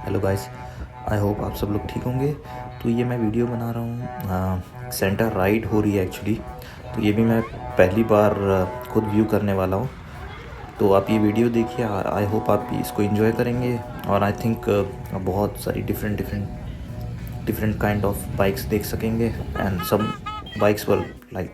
Hello guys, I hope आप सब लोग ठीक होंगे। तो ये मैं वीडियो बना रहा हूँ, सेंटर राइड हो रही है एक्चुअली। तो ये भी मैं पहली बार खुद व्यू करने वाला हूँ। तो आप ये वीडियो देखिए, आई होप आप इसको एंजॉय करेंगे। और आई थिंक बहुत सारी डिफरेंट काइंड ऑफ बाइक्स देख सकेंगे। And some bikes were like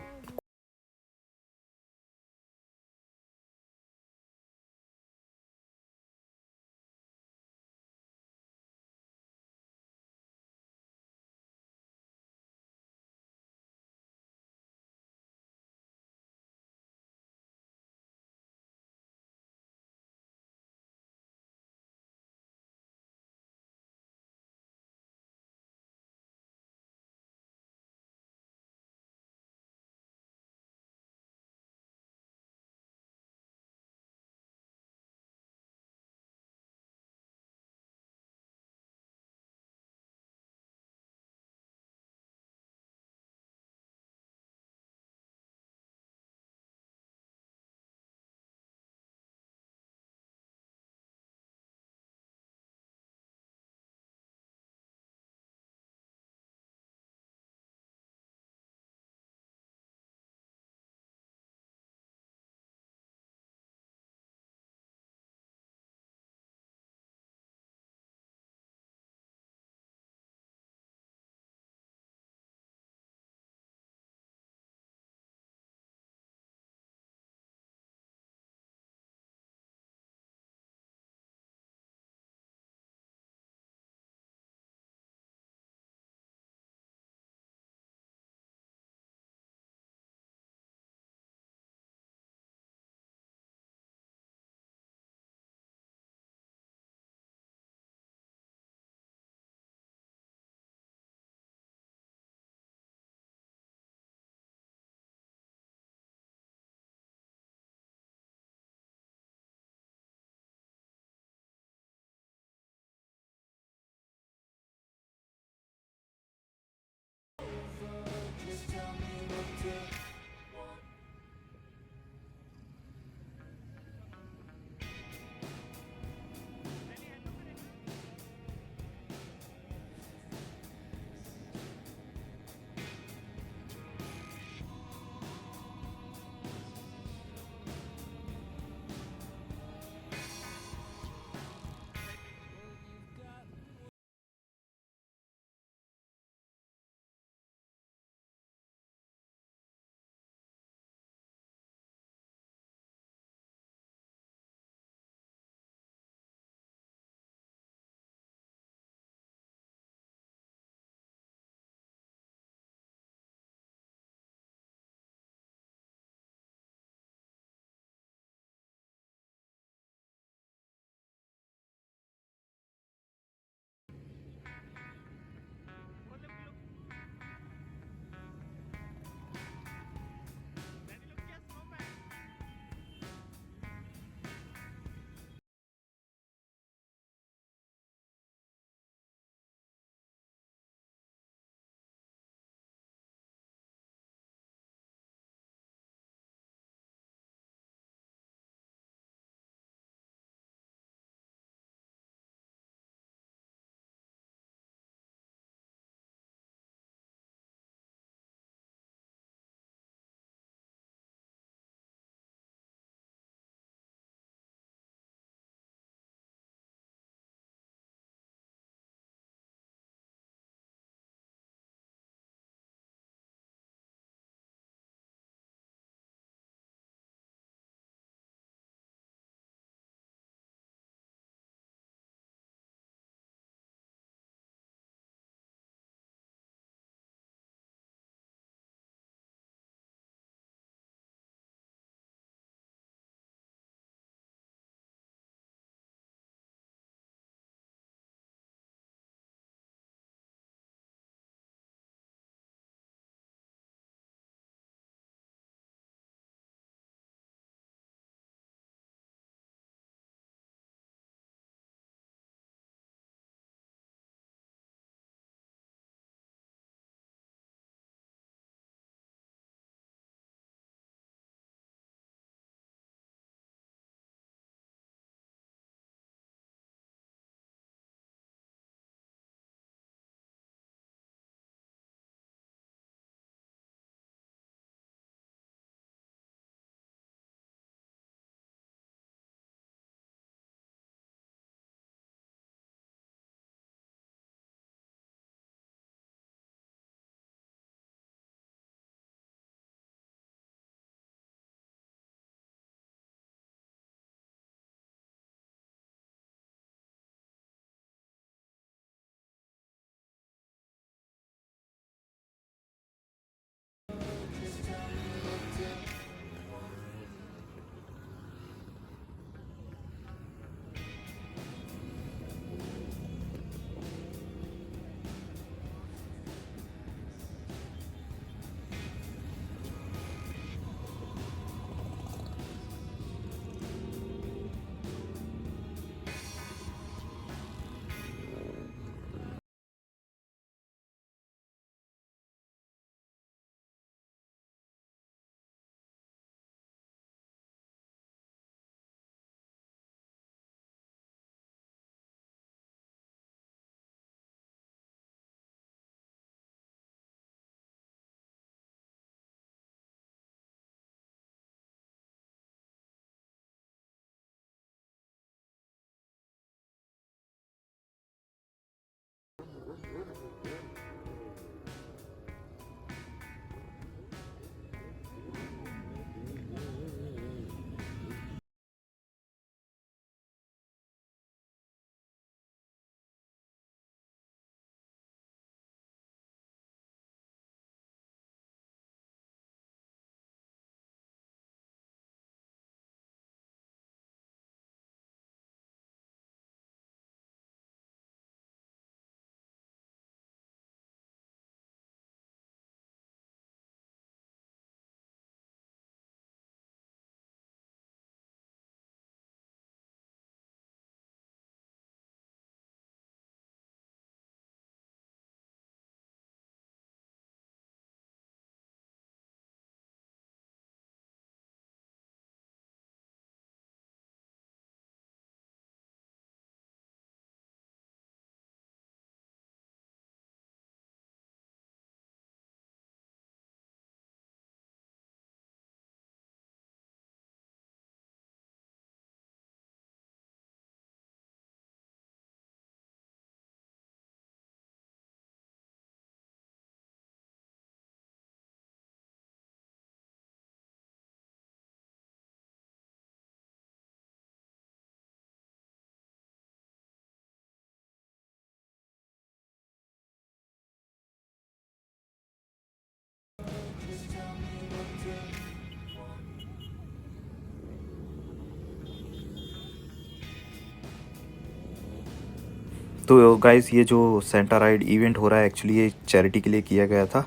तो गाइस ये जो सेंटा राइड इवेंट हो रहा है एक्चुअली ये चैरिटी के लिए किया गया था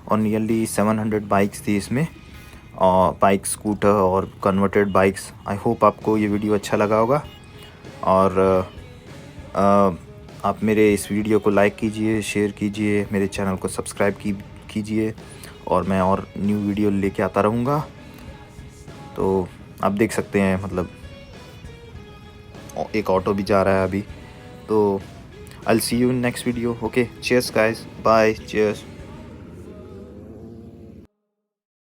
और नियरली 700 बाइक्स थी इसमें, और बाइक, स्कूटर और कन्वर्टेड बाइक्स। आई होप आपको ये वीडियो अच्छा लगा होगा और आप मेरे इस वीडियो को लाइक कीजिए, शेयर कीजिए, मेरे चैनल को सब्सक्राइब कीजिए और मैं और न्यू वीडियो लेके आता रहूँगा। तो आप देख सकते हैं मतलब एक ऑटो भी जा रहा है अभी। तो I will see you in next video. Okay, cheers guys, bye, cheers.